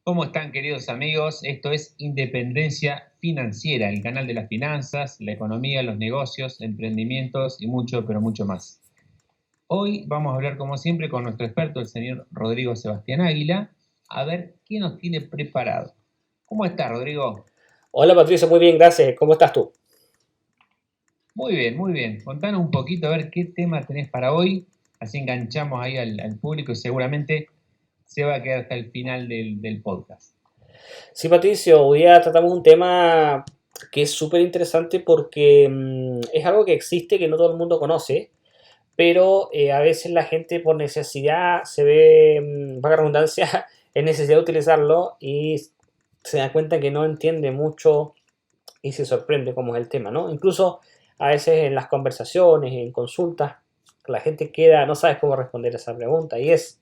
¿Cómo están, queridos amigos? Esto es Independencia Financiera, el canal de las finanzas, la economía, los negocios, emprendimientos y mucho, pero mucho más. Hoy vamos a hablar, como siempre, con nuestro experto, el señor Rodrigo Sebastián Águila, a ver qué nos tiene preparado. ¿Cómo está, Rodrigo? Hola Patricio, muy bien, gracias. ¿Cómo estás tú? Muy bien, muy bien. Contanos un poquito a ver qué tema tenés para hoy, así enganchamos ahí al público y seguramente se va a quedar hasta el final del podcast. Sí, Patricio, hoy día tratamos un tema que es súper interesante porque es algo que existe, que no todo el mundo conoce, pero a veces la gente por necesidad se ve, vaga redundancia, en necesidad de utilizarlo y se da cuenta que no entiende mucho y se sorprende cómo es el tema, ¿no? Incluso a veces en las conversaciones, en consultas, la gente queda, no sabes cómo responder a esa pregunta y es...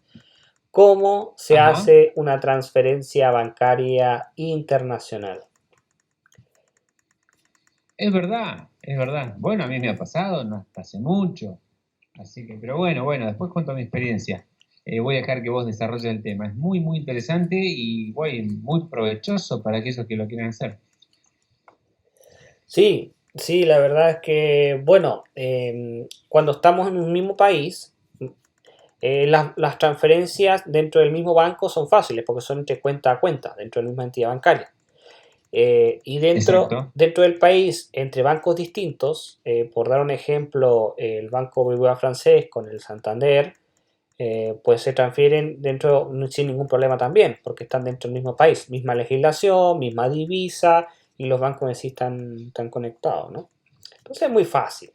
¿Cómo se Ajá. hace una transferencia bancaria internacional? Es verdad, es verdad. Bueno, a mí me ha pasado, no hasta hace mucho. Así que, pero bueno, después cuento mi experiencia. Voy a dejar que vos desarrolles el tema. Es muy, muy interesante y muy provechoso para aquellos que lo quieran hacer. Sí, sí, la verdad es que, bueno, cuando estamos en un mismo país, las transferencias dentro del mismo banco son fáciles porque son entre cuenta a cuenta, dentro de la misma entidad bancaria. Y Exacto. dentro del país, entre bancos distintos, por dar un ejemplo, el Banco BBVA francés con el Santander, pues se transfieren dentro sin ningún problema también, porque están dentro del mismo país, misma legislación, misma divisa y los bancos en sí están conectados, ¿no? Entonces es muy fácil.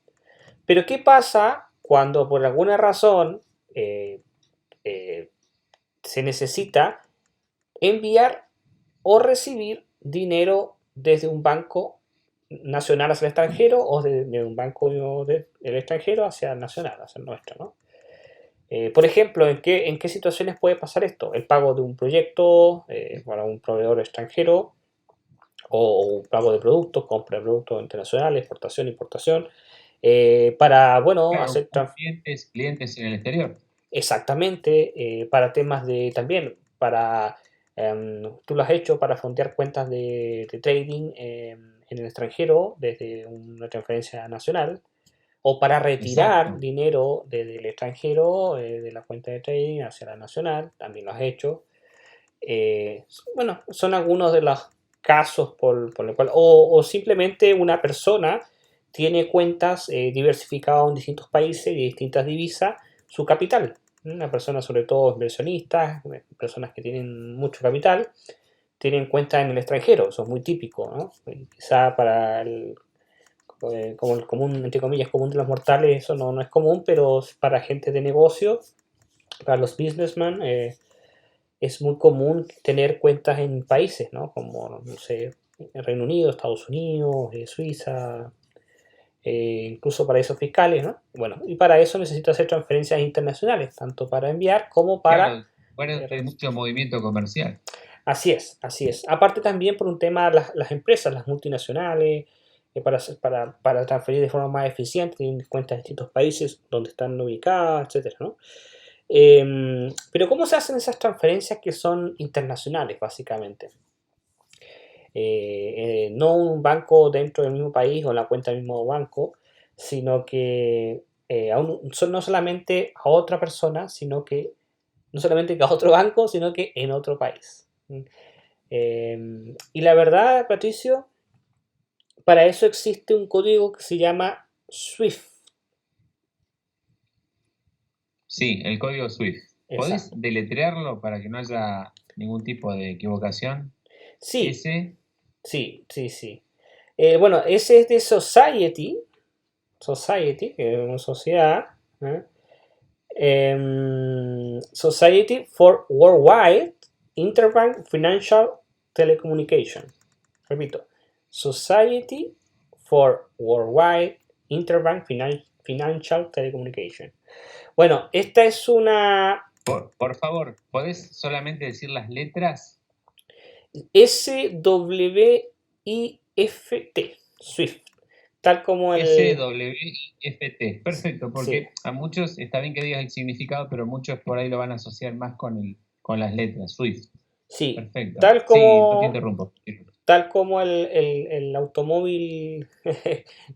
Pero ¿qué pasa cuando por alguna razón eh, eh, se necesita enviar o recibir dinero desde un banco nacional hacia el extranjero o de un banco del extranjero hacia el nacional, hacia el nuestro, ¿no? Por ejemplo, en qué situaciones puede pasar esto? El pago de un proyecto para un proveedor extranjero o un pago de productos, compra de productos internacionales, exportación, importación, para, bueno, Claro, hacer con clientes en el exterior. exactamente, para temas de también, para, tú lo has hecho para fondear cuentas de trading en el extranjero desde una transferencia nacional o para retirar Exacto. dinero desde el extranjero, de la cuenta de trading hacia la nacional, también lo has hecho. Eh, bueno, son algunos de los casos por el cual, o simplemente una persona tiene cuentas diversificadas en distintos países y distintas divisas, su capital. Una persona, sobre todo inversionistas, personas que tienen mucho capital, tienen cuentas en el extranjero, eso es muy típico, ¿no? Quizá para como el común, entre comillas, común de los mortales, eso no es común, pero para gente de negocio, para los businessmen, es muy común tener cuentas en países, ¿no? Como, no sé, Reino Unido, Estados Unidos, Suiza, incluso paraísos fiscales, ¿no? Bueno, y para eso necesita hacer transferencias internacionales, tanto para enviar como para Claro, bueno, hay recibir. mucho movimiento comercial. Así es, así es. Aparte también por un tema las empresas, las multinacionales, para transferir de forma más eficiente, tienen cuentas en distintos países donde están ubicadas, etcétera, ¿no? Pero ¿cómo se hacen esas transferencias que son internacionales, básicamente? No un banco dentro del mismo país o la cuenta del mismo banco, sino que no solamente a otra persona, sino que no solamente que a otro banco, sino que en otro país. Y la verdad, Patricio, para eso existe un código que se llama SWIFT. Sí, el código SWIFT. ¿Podés Exacto. deletrearlo para que no haya ningún tipo de equivocación? Sí, S, sí, sí, sí. Bueno, ese es de Society, que es una sociedad, ¿eh? Society for Worldwide Interbank Financial Telecommunication. Repito, Society for Worldwide Interbank Financial Telecommunication. Bueno, esta es una por favor, ¿podés solamente decir las letras? SWIFT, SWIFT, tal como el... SWIFT. Perfecto, Sí, porque a muchos está bien que digas el significado, pero muchos por ahí lo van a asociar más con las letras, SWIFT. Sí, Perfecto. tal Sí, no te como, interrumpo. tal como el automóvil,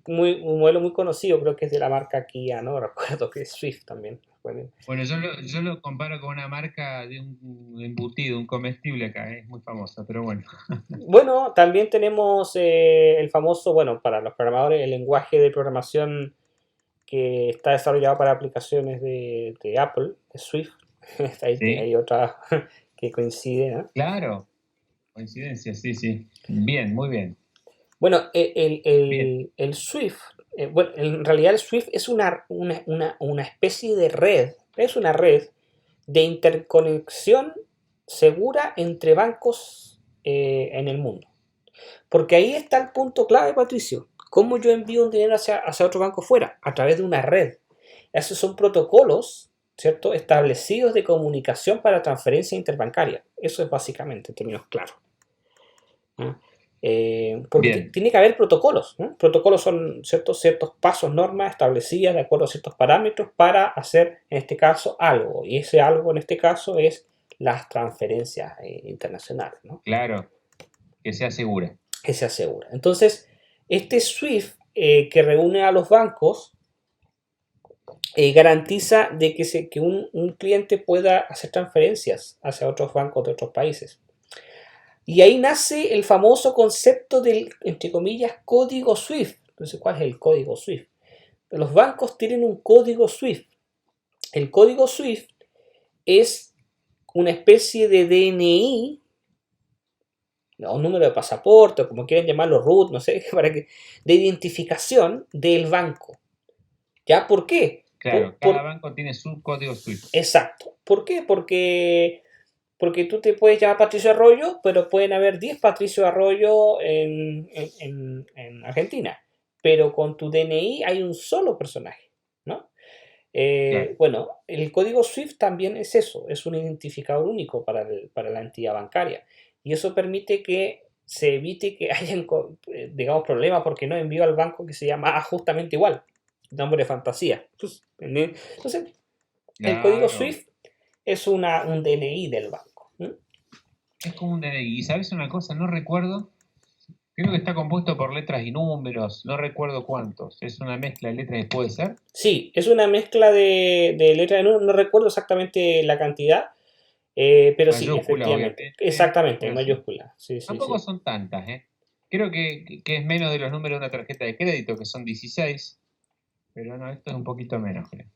un modelo muy conocido, creo que es de la marca Kia, ¿no? Recuerdo que es Swift también. Bueno, Bueno, yo lo comparo con una marca de un embutido, un comestible acá, es muy famosa, pero bueno. Bueno, también tenemos el famoso, bueno, para los programadores, el lenguaje de programación que está desarrollado para aplicaciones de Apple, de Swift. Ahí Sí, hay otra que coincide, ¿no? claro, coincidencia, sí, sí. Bien, muy bien. Bueno, Bien, el Swift, bueno, en realidad el Swift es una especie de red, es una red de interconexión segura entre bancos en el mundo. Porque ahí está el punto clave, Patricio. ¿Cómo yo envío un dinero hacia otro banco fuera? A través de una red. Esos son protocolos, ¿cierto? Establecidos de comunicación para transferencia interbancaria. Eso es básicamente, en términos claros. ¿No? Porque bien, tiene que haber protocolos, ¿no? Protocolos son ciertos pasos, normas establecidas de acuerdo a ciertos parámetros para hacer, en este caso, algo. Y ese algo, en este caso, es las transferencias internacionales, ¿no? claro, que sea segura. Que se asegura. Entonces, este SWIFT que reúne a los bancos garantiza de que un cliente pueda hacer transferencias hacia otros bancos de otros países. Y ahí nace el famoso concepto del, entre comillas, código SWIFT. Entonces, ¿cuál es el código SWIFT? Los bancos tienen un código SWIFT. El código SWIFT es una especie de DNI, o un número de pasaporte, o como quieran llamarlo, root, no sé, de identificación del banco. ¿Ya? ¿Por qué? Claro, cada banco tiene su código SWIFT. Exacto. ¿Por qué? Porque tú te puedes llamar Patricio Arroyo, pero pueden haber 10 Patricio Arroyo en Argentina. Pero con tu DNI hay un solo personaje, ¿no? Claro, Bueno, el código SWIFT también es eso, es un identificador único para la entidad bancaria. Y eso permite que se evite que hayan, digamos, problemas porque no envío al banco que se llama justamente igual, nombre de fantasía. Entonces, el código claro. SWIFT es un DNI del banco. ¿Mm? Es como un DNI. Y sabes una cosa, no recuerdo. Creo que está compuesto por letras y números, no recuerdo cuántos. Es una mezcla de letras, ¿puede ser? Sí, es una mezcla de letras, no recuerdo exactamente la cantidad, pero sí, Mayúscula, efectivamente, obviamente, exactamente, en pero sí. mayúscula. Sí, sí, Tampoco sí. son tantas, ¿eh? Creo que es menos de los números de una tarjeta de crédito, que son 16, pero no, esto es un poquito menos, creo.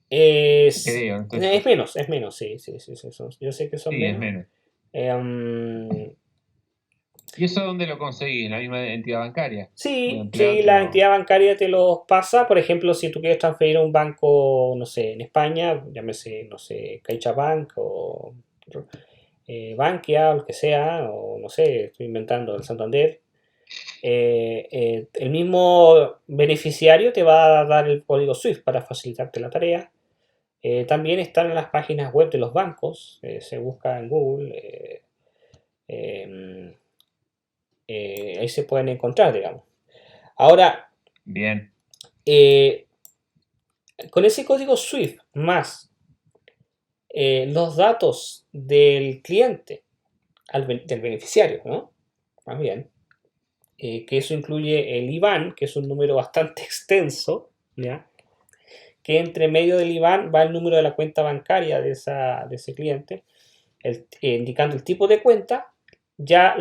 Es, Creo, estoy es yo. menos, es menos, sí, sí, sí, sí, yo sé que son Sí, es menos. menos. Em, ¿Y eso dónde lo conseguí? ¿En la misma entidad bancaria? ¿Un sí, empleado sí, te la lo...? entidad bancaria te los pasa. Por ejemplo, si tú quieres transferir a un banco, no sé, en España, llámese, no sé, CaixaBank o Bankia, o lo que sea, o no sé, estoy inventando el Santander. El mismo beneficiario te va a dar el código SWIFT para facilitarte la tarea. También están en las páginas web de los bancos, se busca en Google, eh, ahí se pueden encontrar, digamos. Ahora, Bien, eh, con ese código SWIFT más los datos del cliente, del beneficiario, ¿no? Más bien, que eso incluye el IBAN, que es un número bastante extenso, ¿ya? Que entre medio del IBAN va el número de la cuenta bancaria de ese cliente, indicando el tipo de cuenta ya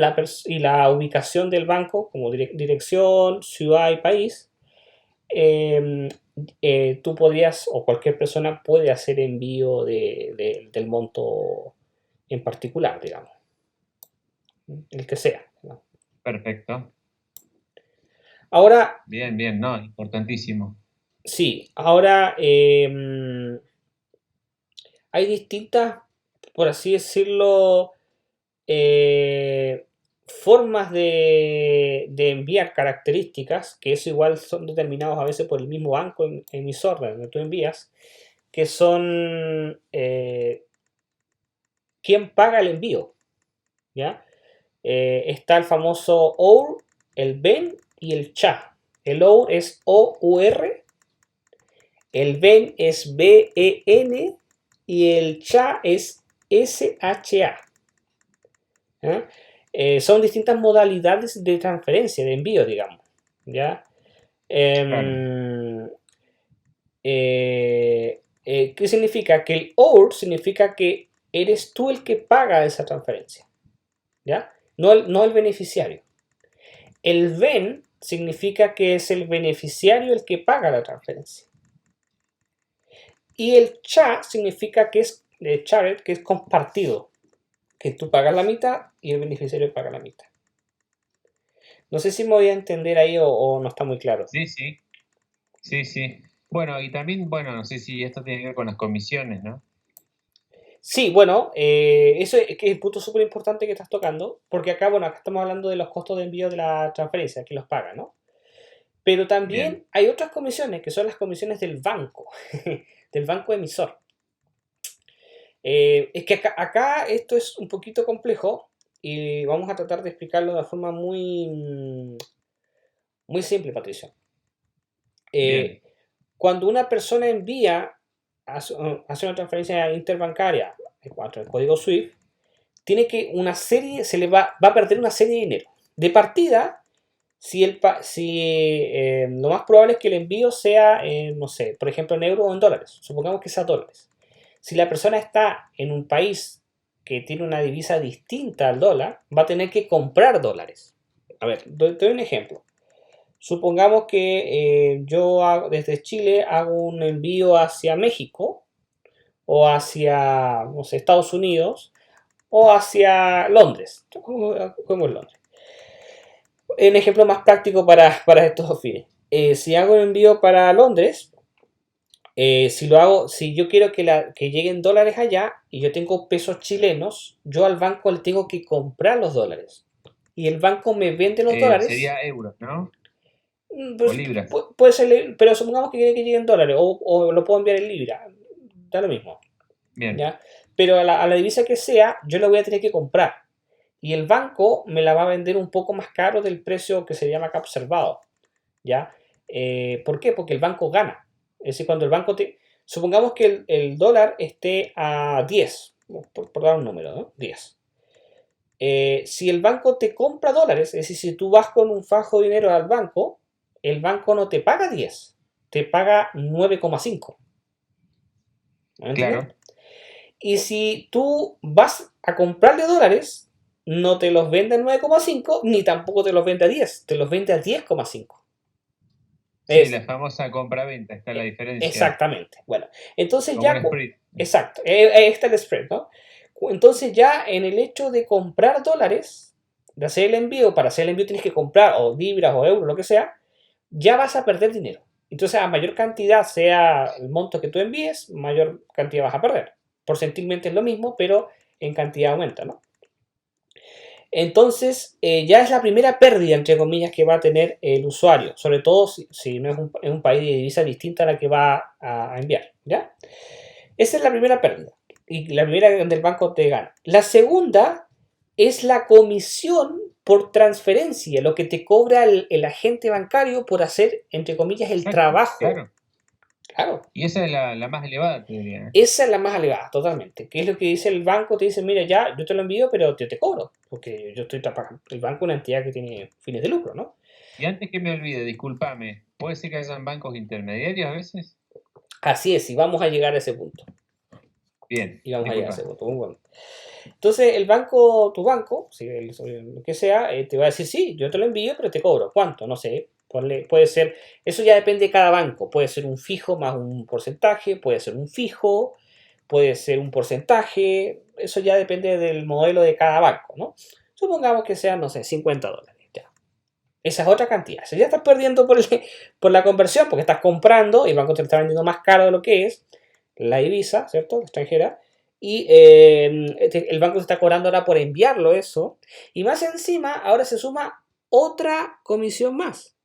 y la ubicación del banco como dirección, ciudad y país. eh, Tú podrías o cualquier persona puede hacer envío del monto en particular, digamos, el que sea, ¿no? perfecto. Ahora, Bien, bien, no, importantísimo. sí, ahora hay distintas, por así decirlo, formas de enviar características, que eso igual son determinados a veces por el mismo banco emisor donde tú envías, que son quién paga el envío, ¿ya? Está el famoso OUR, el BEN y el CHA. El OUR es OUR, el BEN es BEN y el CHA es SHA. ¿Ya? Son distintas modalidades de transferencia, de envío, digamos. ¿Ya? Claro, Em, ¿Qué significa? Que el OR significa que eres tú el que paga esa transferencia, ¿ya? No el beneficiario. El VEN significa que es el beneficiario el que paga la transferencia. Y el CHA significa que es shared, que es compartido, que tú pagas la mitad y el beneficiario paga la mitad. No sé si me voy a entender ahí o no está muy claro. sí, sí, sí, sí. Bueno, y también, bueno, no sé si esto tiene que ver con las comisiones, ¿no? Sí, bueno, eso es que es el punto súper importante que estás tocando, porque acá, bueno, acá estamos hablando de los costos de envío de la transferencia, que los paga, ¿no? Pero Bien, también hay otras comisiones, que son las comisiones del banco, del banco emisor. Es que acá esto es un poquito complejo y vamos a tratar de explicarlo de una forma muy simple, Patricio. bien. Eh, Cuando una persona hace una transferencia interbancaria en cuanto al código SWIFT, tiene que una serie, se le va a perder una serie de dinero. De partida, si lo más probable es que el envío sea, no sé, por ejemplo, en euros o en dólares. Supongamos que sea dólares. Si la persona está en un país que tiene una divisa distinta al dólar, va a tener que comprar dólares. A ver, te doy un ejemplo. Supongamos que desde Chile hago un envío hacia México o hacia, no sé, Estados Unidos o hacia Londres. Cogemos Londres. Un ejemplo más práctico para estos fines. Si hago un envío para Londres, si yo quiero que lleguen dólares allá y yo tengo pesos chilenos, yo al banco le tengo que comprar los dólares. Y el banco me vende los dólares. Sería euros, ¿no? O Pues, libras. puede ser, pero supongamos que quiere que lleguen dólares o lo puedo enviar en libra. Da lo mismo. Bien, ¿Ya? Pero a la divisa que sea, yo la voy a tener que comprar. Y el banco me la va a vender un poco más caro del precio que se llama acá observado. ¿Ya? ¿Por qué? Porque el banco gana. Es decir, cuando el banco supongamos que el dólar esté a 10, por dar un número, ¿no? 10. Si el banco te compra dólares, es decir, si tú vas con un fajo de dinero al banco, el banco no te paga 10, te paga 9,5. ¿Me entiendes? claro. Y si tú vas a comprarle dólares, no te los vende a 9,5 ni tampoco te los vende a 10, te los vende a 10,5. Sí, Es la famosa compra-venta, está la diferencia. exactamente. Bueno, entonces Como un ya, spread. exacto, ahí está el spread, ¿no? Entonces ya en el hecho de comprar dólares, de hacer el envío, para hacer el envío tienes que comprar o libras o euros, lo que sea, ya vas a perder dinero. Entonces a mayor cantidad sea el monto que tú envíes, mayor cantidad vas a perder. Porcentualmente es lo mismo, pero en cantidad aumenta, ¿no? Entonces, ya es la primera pérdida, entre comillas, que va a tener el usuario, sobre todo si no es un país de divisa distinta a la que va a enviar, ¿ya? Esa es la primera pérdida y la primera donde el banco te gana. La segunda es la comisión por transferencia, lo que te cobra el agente bancario por hacer, entre comillas, el Exacto, trabajo. claro. Claro, Y esa es la más elevada, te diría. ¿Eh? esa es la más elevada, totalmente. ¿Qué es lo que dice el banco? Te dice, mira, ya, yo te lo envío, pero te cobro. Porque yo estoy pagando. El banco es una entidad que tiene fines de lucro, ¿no? Y antes que me olvide, discúlpame, ¿puede ser que hayan bancos intermediarios a veces? Así es, y vamos a llegar a ese punto. Bien, Y vamos a llegar a ese disculpa. punto. Muy bueno. Entonces, el banco, tu banco, si lo que sea, te va a decir, sí, yo te lo envío, pero te cobro. ¿Cuánto? No sé. Puede ser, eso ya depende de cada banco. Puede ser un fijo más un porcentaje, puede ser un fijo, puede ser un porcentaje. Eso ya depende del modelo de cada banco, ¿no? Supongamos que sean, no sé, $50. Ya. Esa es otra cantidad. Si ya estás perdiendo por la conversión, porque estás comprando y el banco te está vendiendo más caro de lo que es la divisa, ¿cierto? La extranjera. Y el banco te está cobrando ahora por enviarlo eso. Y más encima, ahora se suma otra comisión más,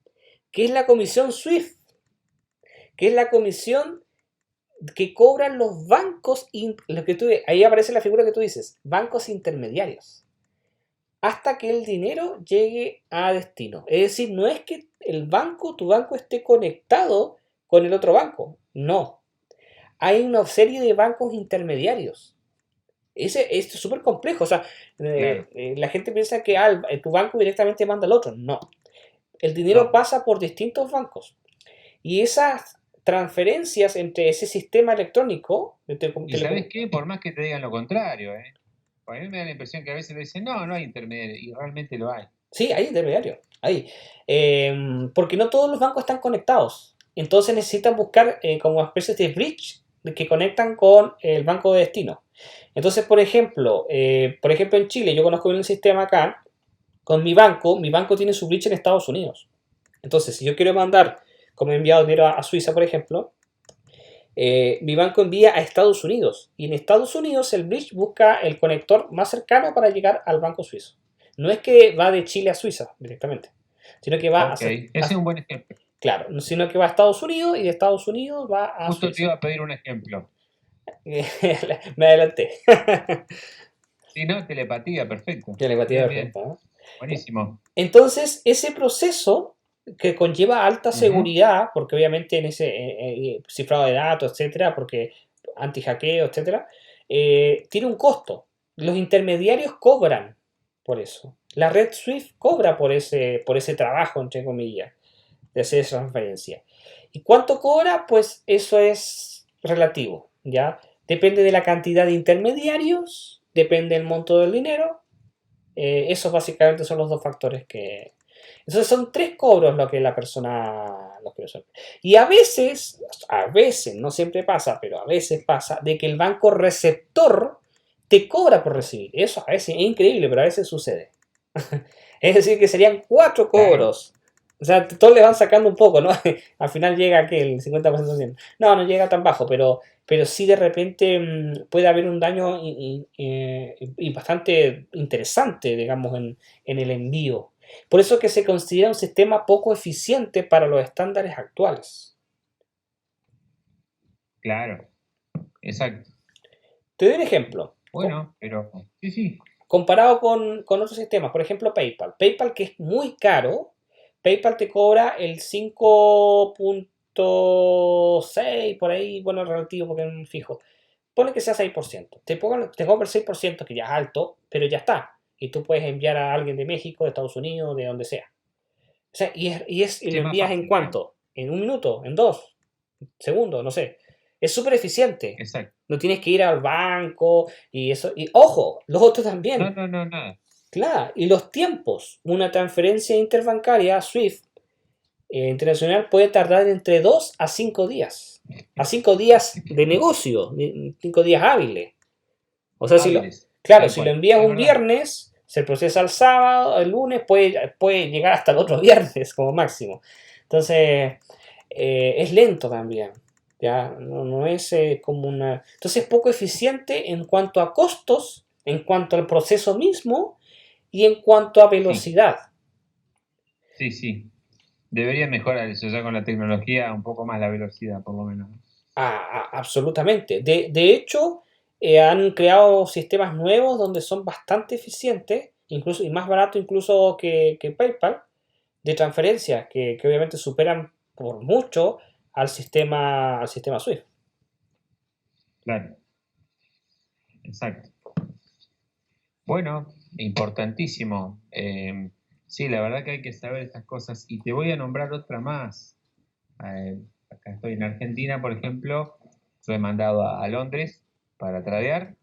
que es la comisión SWIFT, que es la comisión que cobran los bancos, ahí aparece la figura que tú dices, bancos intermediarios, hasta que el dinero llegue a destino. Es decir, no es que tu banco esté conectado con el otro banco, no. Hay una serie de bancos intermediarios. Esto es súper complejo. O sea, Claro. la gente piensa que tu banco directamente manda al otro. No. El dinero No. pasa por distintos bancos. Y esas transferencias entre ese sistema electrónico de Y ¿sabes qué? Por más que te digan lo contrario, ¿eh? A mí me da la impresión que a veces le dicen, no, no hay intermediario, y realmente lo hay. sí, hay intermediarios. Hay. Porque no todos los bancos están conectados. Entonces necesitan buscar como especies de bridge que conectan con el banco de destino. Entonces, por ejemplo en Chile, yo conozco bien el sistema acá, con mi banco tiene su bridge en Estados Unidos. Entonces, si yo quiero mandar, como he enviado dinero a Suiza, por ejemplo, mi banco envía a Estados Unidos. Y en Estados Unidos el bridge busca el conector más cercano para llegar al banco suizo. No es que va de Chile a Suiza directamente, sino que va Ok, ese es un buen ejemplo. claro, sino que va a Estados Unidos y de Estados Unidos va a Justo te Suiza. iba a pedir un ejemplo. Me adelanté. Sí, no, telepatía, perfecto. Telepatía Bien, bien. perfecta, ¿no? Buenísimo. Entonces, ese proceso que conlleva alta Ujú. seguridad, porque obviamente en ese cifrado de datos, etcétera, porque anti-hackeo, etcétera, tiene un costo. Los intermediarios cobran por eso. La red Swift cobra por ese trabajo, entre comillas, de hacer esa transferencia. ¿Y cuánto cobra? Pues eso es relativo, ¿ya? Depende de la cantidad de intermediarios, depende del monto del dinero. Esos básicamente son los dos factores que... Entonces son tres cobros lo que la persona lo que resuelve. Y a veces, no siempre pasa, pero a veces pasa, de que el banco receptor te cobra por recibir. Eso a veces es increíble, pero a veces sucede. Es decir, que serían cuatro Claro. cobros. O sea, todos le van sacando un poco, ¿no? Al final llega aquí el 50% de no, no llega tan bajo, pero sí de repente puede haber un daño y bastante interesante, digamos, en el envío. Por eso que se considera un sistema poco eficiente para los estándares actuales. Claro, exacto. Te doy un ejemplo. Bueno, pero sí, sí. Comparado con otros sistemas, por ejemplo PayPal. PayPal, que es muy caro, PayPal te cobra el 5,6 por ahí, bueno, relativo porque es un fijo. Pone que sea 6%. Te cobra el 6%, que ya es alto, pero ya está. Y tú puedes enviar a alguien de México, de Estados Unidos, de donde sea. O sea, y Sí, lo es más envías en fácil, ¿no? cuánto? En 1 minuto, en 2 segundos, no sé. Es súper eficiente. Exacto. No tienes que ir al banco y eso. Y ojo, los otros No, también. no, no, nada. Claro, y los tiempos. Una transferencia interbancaria SWIFT internacional puede tardar entre 2 a 5 días. A 5 días de negocio, 5 días hábiles. O sea, Hábiles, claro, tal si lo cual. envías Es un verdad. viernes, se procesa el sábado, el lunes, puede llegar hasta el otro viernes como máximo. Entonces, es lento también. Ya, no es como una... Entonces es poco eficiente en cuanto a costos, en cuanto al proceso mismo y en cuanto a Sí, velocidad. sí, sí. Debería mejorar eso ya con la tecnología, un poco más la velocidad, por lo menos. Absolutamente. De hecho, han creado sistemas nuevos donde son bastante eficientes, incluso y más barato incluso que PayPal, de transferencias, que obviamente superan por mucho al sistema SWIFT. Claro, exacto. Bueno, importantísimo. Sí, la verdad que hay que saber estas cosas. Y te voy a nombrar otra más. Acá estoy en Argentina, por ejemplo. Yo he mandado a Londres para tradear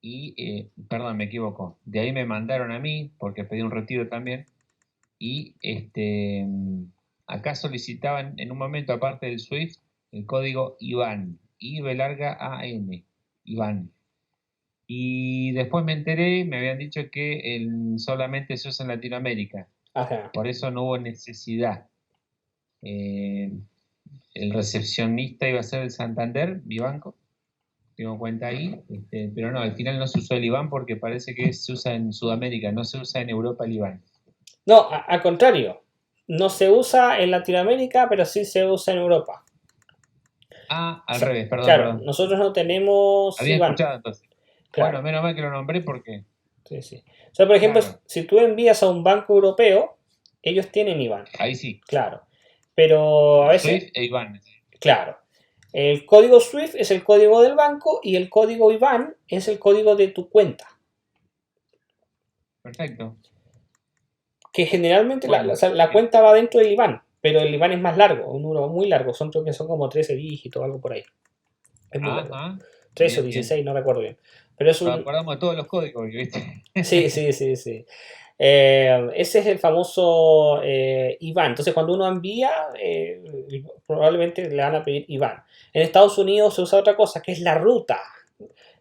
y, perdón, me equivoco. De ahí me mandaron a mí porque pedí un retiro también. Y acá solicitaban en un momento, aparte del SWIFT, el código IBAN. I B larga A N. IBAN. Y después me enteré, me habían dicho que solamente se usa en Latinoamérica, Ajá. por eso no hubo necesidad. Eh, el recepcionista iba a ser el Santander, mi banco, tengo cuenta ahí, pero no, al final no se usó el IBAN porque parece que se usa en Sudamérica, no se usa en Europa el IBAN. No, al contrario. No se usa en Latinoamérica, pero sí se usa en Europa. Ah, O al sea, revés, perdón, claro, perdón. nosotros no tenemos Había IBAN. escuchado entonces. Bueno, Claro. menos mal que lo nombré porque, Sí, sí. O sea, por ejemplo, claro, si tú envías a un banco europeo, ellos tienen IBAN. ahí sí, Claro. Pero a veces, SWIFT e IBAN. claro. El código SWIFT es el código del banco y el código IBAN es el código de tu cuenta. Perfecto. Que generalmente Bueno, la cuenta va dentro del IBAN, pero el IBAN es más largo, un número muy largo, creo que son como 13 dígitos, algo por ahí. Es muy largo. ajá, 13 o bien, bien. 16, no recuerdo bien. Pero es Nos un... acordamos de todos los códigos, ¿viste? Sí, sí, sí, sí. Ese es el famoso IBAN. Entonces, cuando uno envía, probablemente le van a pedir IBAN. En Estados Unidos se usa otra cosa, que es la ruta.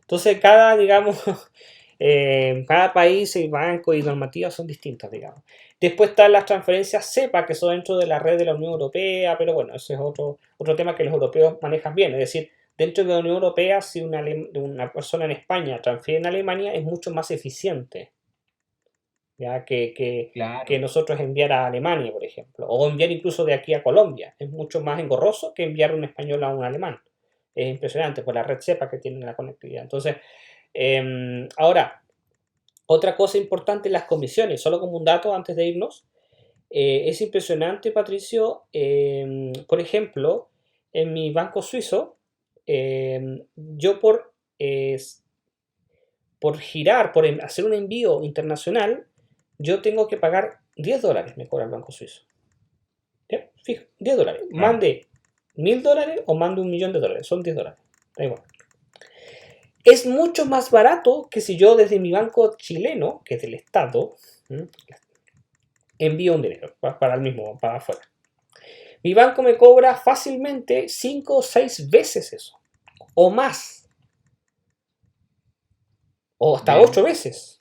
Entonces, digamos, cada país y banco y normativas son distintas, digamos. Después están las transferencias SEPA, que son dentro de la red de la Unión Europea, pero bueno, ese es otro tema que los europeos manejan bien. Es decir, dentro de la Unión Europea, si una persona en España transfiere en Alemania, es mucho más eficiente, ¿ya? Que Claro, nosotros enviar a Alemania, por ejemplo, o enviar incluso de aquí a Colombia. Es mucho más engorroso que enviar un español a un alemán. Es impresionante por la red SEPA que tienen la conectividad. Entonces, ahora, otra cosa importante, las comisiones, solo como un dato antes de irnos, es impresionante, Patricio, por ejemplo, en mi banco suizo, yo por girar, hacer un envío internacional, yo tengo que pagar $10, me cobra el banco suizo. ¿Ya? Fijo, $10. claro. Mande $1000 o mande $1.000.000, son $10. Da igual. Es mucho más barato que si yo desde mi banco chileno, que es del Estado, envío un dinero para el mismo, para afuera. Mi banco me cobra fácilmente 5 o 6 veces eso, o más, o hasta 8 Bien. veces.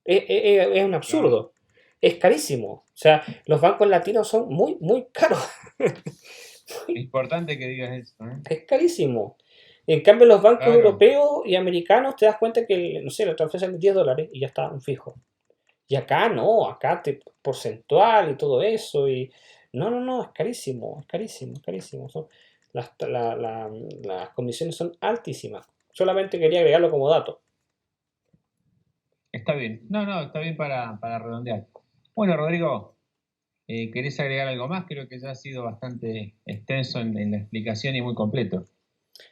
Es un Claro. absurdo. Es carísimo. O sea, los bancos latinos son muy, muy caros. Importante que digas eso, ¿eh? Es carísimo. En cambio, los bancos Claro. europeos y americanos te das cuenta que, no sé, la transferencia es $10 y ya está, un fijo. Y acá no, acá porcentual y todo eso. Y no, no, no, es carísimo, es carísimo, es carísimo. Las comisiones son altísimas. Solamente quería agregarlo como dato. Está bien. No, no, está bien para redondear. Bueno, Rodrigo, ¿querés agregar algo más? Creo que ya ha sido bastante extenso en la explicación y muy completo.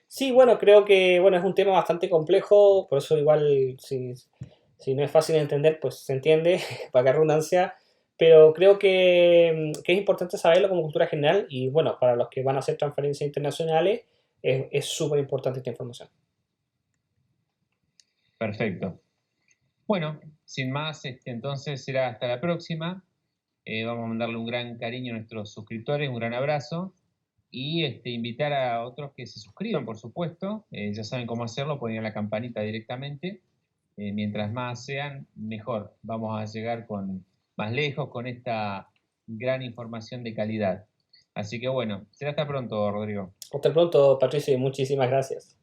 Sí, bueno, creo que bueno, es un tema bastante complejo, por eso igual si no es fácil de entender, pues se entiende, para que redundancia, pero creo que es importante saberlo como cultura general y bueno, para los que van a hacer transferencias internacionales es súper importante esta información. Perfecto. Bueno, sin más, entonces será hasta la próxima. Vamos a mandarle un gran cariño a nuestros suscriptores, un gran abrazo y invitar a otros que se suscriban, por supuesto. Ya saben cómo hacerlo, ponen la campanita directamente. Mientras más sean, mejor. Vamos a llegar más lejos con esta gran información de calidad. Así que bueno, será hasta pronto, Rodrigo. Hasta pronto, Patricio, y muchísimas gracias.